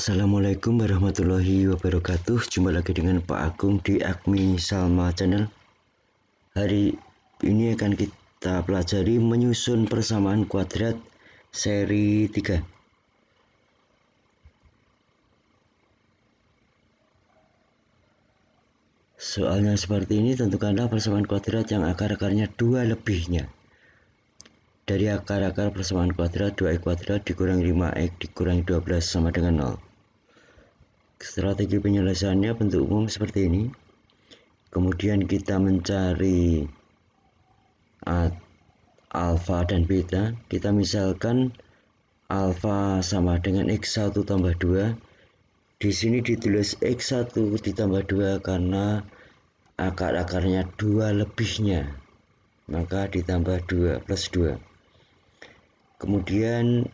Assalamualaikum warahmatullahi wabarakatuh. Jumpa lagi dengan Pak Agung di Agmi Salma Channel. Hari ini akan kita pelajari menyusun persamaan kuadrat seri 3. Soalnya seperti ini, tentukanlah persamaan kuadrat yang akar-akarnya 2 lebihnya. Dari akar-akar persamaan kuadrat 2x kuadrat dikurangi 5x dikurangi 12 sama dengan 0. Strategi penyelesaiannya bentuk umum seperti ini. Kemudian kita mencari alfa dan beta. Kita misalkan alfa sama dengan x1 tambah 2. Di sini ditulis x1 ditambah 2 karena akar-akarnya 2 lebihnya. Maka ditambah 2 plus 2. Kemudian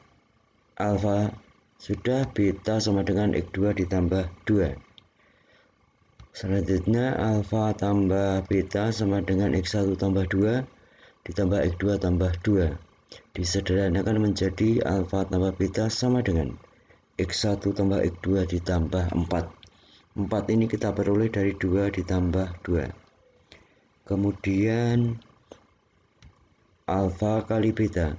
alfa sudah, beta sama dengan x2 ditambah 2. Selanjutnya alfa tambah beta sama dengan x1 tambah 2 ditambah x2 tambah 2. Disederhanakan menjadi alfa tambah beta sama dengan x1 tambah x2 ditambah 4. 4 ini kita peroleh dari 2 ditambah 2. Kemudian alfa kali beta,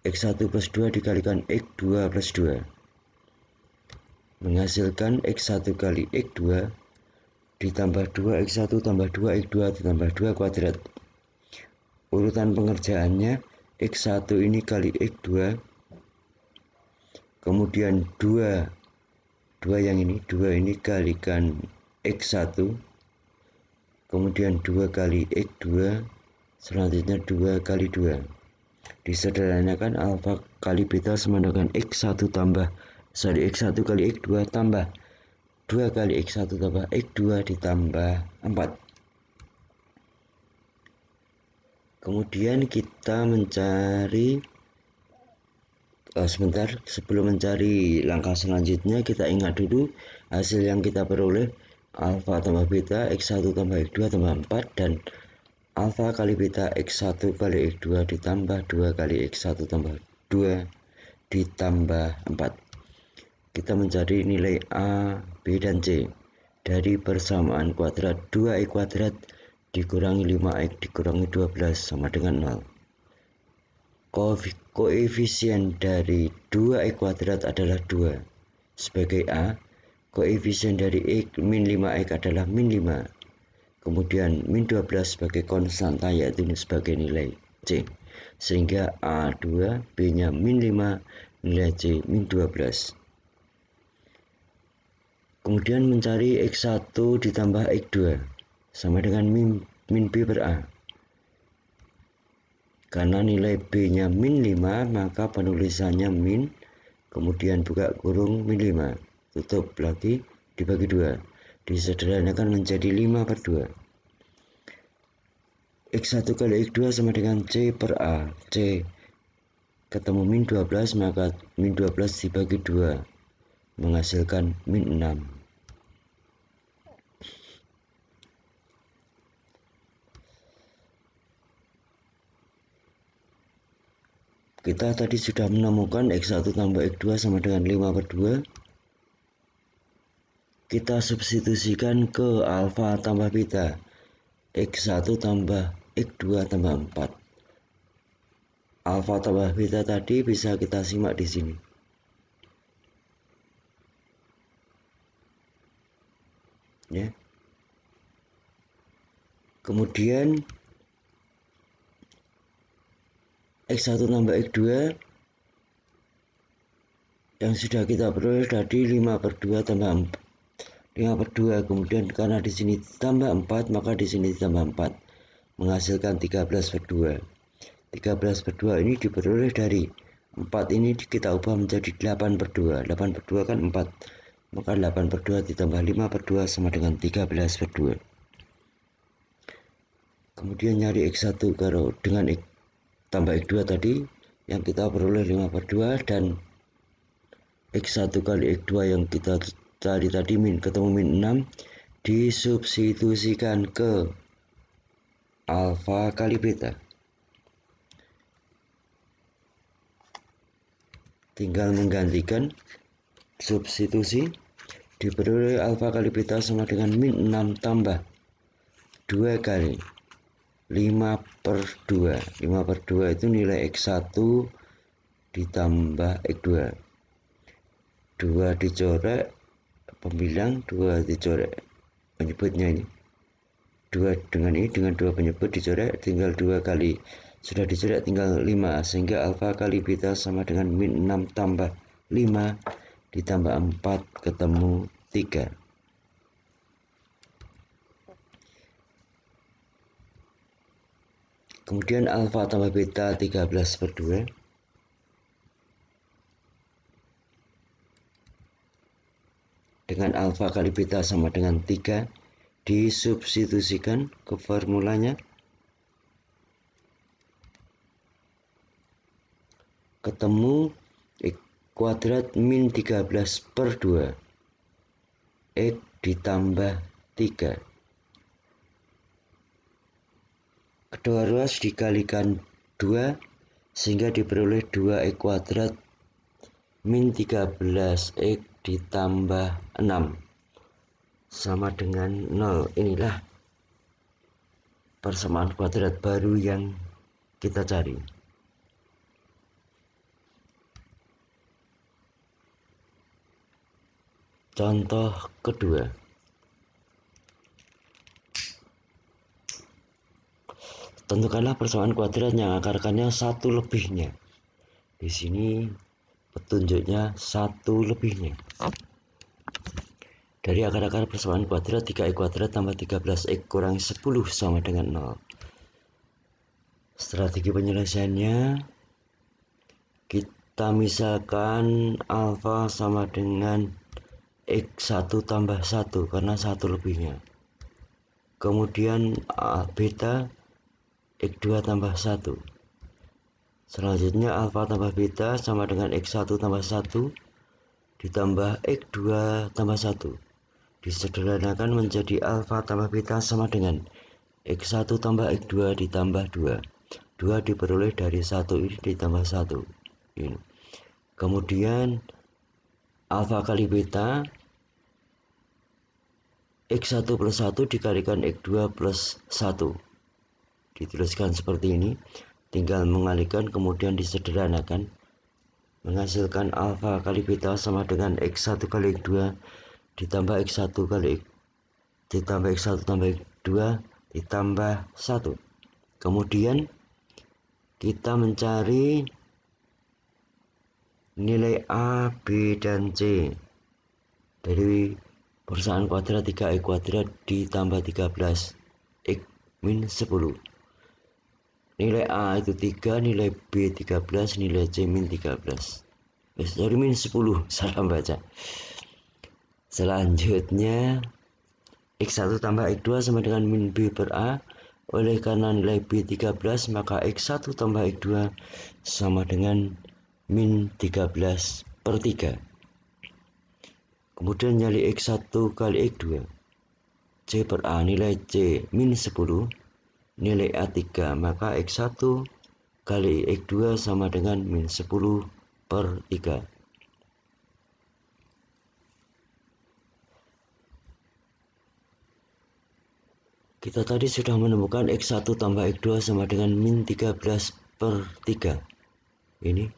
x1 plus 2 dikalikan x2 plus 2 menghasilkan x1 kali x2 ditambah 2 x1 tambah 2 x2 ditambah 2 kuadrat. Urutan pengerjaannya x1 ini kali x2, kemudian 2 yang ini, 2 ini kalikan x1, kemudian 2 kali x2, selanjutnya 2 kali 2. Disederhanakan alfa kali beta sama dengan x1 kali x2 tambah 2 kali x1 tambah x2 ditambah 4. Kemudian kita mencari sebelum mencari langkah selanjutnya, kita ingat dulu hasil yang kita peroleh. Alfa tambah beta x1 tambah x2 tambah 4, dan alfa kali beta x1 kali x2 ditambah 2 kali x1 tambah 2 ditambah 4. Kita mencari nilai A, B, dan C dari persamaan kuadrat 2x kuadrat dikurangi 5x dikurangi 12 sama dengan 0. Koefisien dari 2x kuadrat adalah 2 sebagai A. Koefisien dari min 5x adalah min 5. Kemudian min 12 sebagai konstanta, yaitu sebagai nilai C. Sehingga A2, B-nya min 5, nilai C min 12. Kemudian mencari x1 ditambah x2 sama dengan min B per A. Karena nilai B-nya min 5, maka penulisannya min, kemudian buka kurung min 5, tutup lagi, dibagi 2. Disederhanakan menjadi 5 per 2. X1 kali X2 sama dengan C per A. C ketemu min 12, maka min 12 dibagi 2 menghasilkan min 6. Kita tadi sudah menemukan x1 tambah x2 sama dengan 5 per 2. Kita substitusikan ke alfa tambah beta, x1 tambah x2 tambah 4. Alfa tambah beta tadi bisa kita simak di sini. Ya. Kemudian x1 tambah x2 yang sudah kita peroleh tadi 5 per 2 tambah 5 per 2. Kemudian karena di sini tambah 4, maka di sini tambah 4 menghasilkan 13 per 2. 13 per 2 ini diperoleh dari 4 ini kita ubah menjadi 8 per 2. 8 per 2 kan 4. Maka 8 per 2 ditambah 5 per 2 sama dengan 13 per 2. Kemudian nyari x1 kalau dengan tambah x2 tadi yang kita peroleh 5 per 2, dan x1 kali x2 yang kita cari tadi ketemu min 6, disubstitusikan ke alfa kali beta. Tinggal menggantikan substitusi, diperoleh alfa kali beta sama dengan min 6 tambah 2 kali 5/2. 5/2 itu nilai X1 ditambah X2. 2 dicoret pembilang, 2 dicoret penyebutnya ini. 2 dengan ini, dengan 2 penyebut dicoret, tinggal 2 kali. Sudah dicoret tinggal 5, sehingga alfa kali beta sama dengan min 6 tambah 5 ditambah 4 ketemu 3. Kemudian alfa tambah beta 13/2. Dengan alfa kali beta sama dengan 3, disubstitusikan ke formulanya. Ketemu X kuadrat min 13/2. X ditambah 3. Kedua ruas dikalikan 2 sehingga diperoleh 2x kuadrat min 13x ditambah 6 sama dengan 0. Inilah persamaan kuadrat baru yang kita cari. Contoh kedua. Tentukanlah persamaan kuadrat yang akar-akarnya 1 lebihnya. Di sini petunjuknya 1 lebihnya. Dari akar-akar persamaan kuadrat 3x kuadrat tambah 13x kurangi 10 sama dengan 0. Strategi penyelesaiannya, kita misalkan alfa sama dengan X1 tambah 1 karena 1 lebihnya. Kemudian beta X2 tambah 1. Selanjutnya alfa tambah beta sama dengan X1 tambah 1 ditambah X2 tambah 1. Disederhanakan menjadi alfa tambah beta sama dengan X1 tambah X2 ditambah 2. 2 diperoleh dari 1 ini ditambah 1. Ini. Kemudian alfa kali beta X1 plus 1 dikalikan X2 plus 1. Dituliskan seperti ini. Tinggal mengalihkan kemudian disederhanakan. Menghasilkan alfa kali beta sama dengan X1 kali X2 ditambah X1 kali ditambah X1 tambah X2 ditambah 1. Kemudian kita mencari nilai A, B, dan C dari persamaan kuadrat 3x kuadrat ditambah 13x min 10. Nilai A itu 3, nilai B 13, nilai C min 13. Sorry, min 10, salah baca. Selanjutnya X1 tambah X2 sama dengan min B per A. Oleh karena nilai B 13, maka X1 tambah X2 sama dengan min 13/3. Kemudian nyali X1 kali X2. C per A, nilai C min 10, nilai A 3, maka X1 kali X2 sama dengan min 10/3. Kita tadi sudah menemukan X1 tambah X2 sama dengan min 13/3. Ini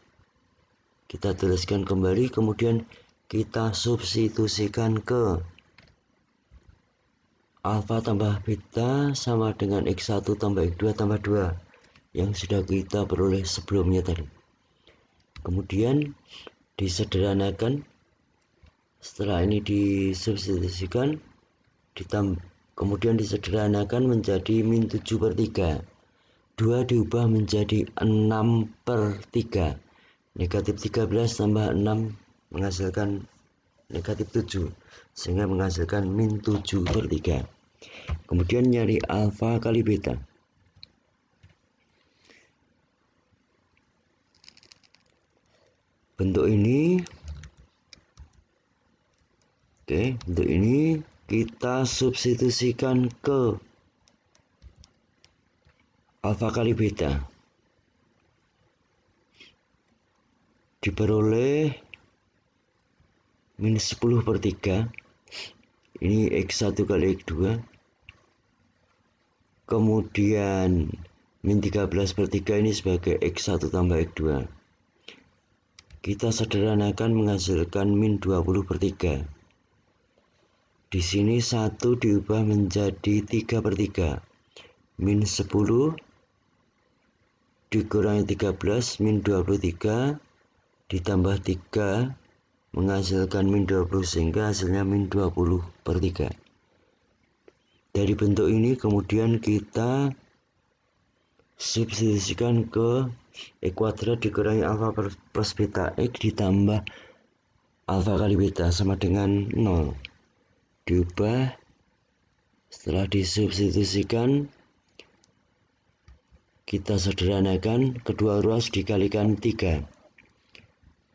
kita tuliskan kembali, kemudian kita substitusikan ke alfa tambah beta sama dengan X1 tambah X2 tambah 2 yang sudah kita peroleh sebelumnya tadi. Kemudian disederhanakan. Setelah ini disubstitusikan, kemudian disederhanakan menjadi min 7/3. 2 diubah menjadi 6/3. Negatif 13 tambah 6 menghasilkan negatif 7. Sehingga menghasilkan min 7/3. Kemudian nyari alfa kali beta. Bentuk ini. Oke, bentuk ini kita substitusikan ke alfa kali beta. Diperoleh min 10 per 3, ini X1 kali X2, kemudian min 13 per 3 ini sebagai X1 tambah X2. Kita sederhanakan menghasilkan min 20 per 3. Di sini 1 diubah menjadi 3 per 3. Min 10 dikurangi 13, min 23 ditambah 3 menghasilkan min 20, sehingga hasilnya min 20 per 3. Dari bentuk ini kemudian kita substitusikan ke X kuadrat dikurangi alfa plus beta X ditambah alfa kali beta sama dengan 0. Diubah, setelah disubstitusikan kita sederhanakan, kedua ruas dikalikan 3.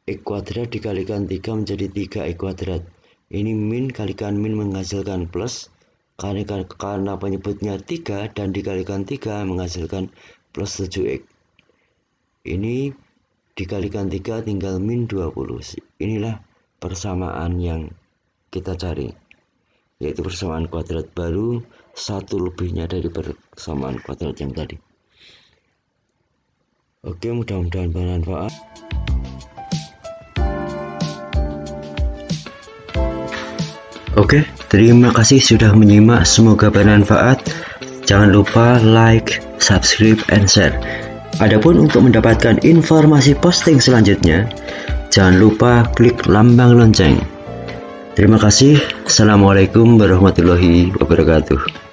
X kuadrat dikalikan 3 menjadi 3X kuadrat. Ini min kalikan min menghasilkan plus, karena penyebutnya 3 dan dikalikan 3 menghasilkan plus 7X. Ini dikalikan 3 tinggal min 20. Inilah persamaan yang kita cari, yaitu persamaan kuadrat baru 1 lebihnya dari persamaan kuadrat yang tadi. Oke, mudah-mudahan bermanfaat. Oke, terima kasih sudah menyimak, semoga bermanfaat. Jangan lupa like, subscribe, and share. Adapun untuk mendapatkan informasi posting selanjutnya, jangan lupa klik lambang lonceng. Terima kasih. Assalamualaikum warahmatullahi wabarakatuh.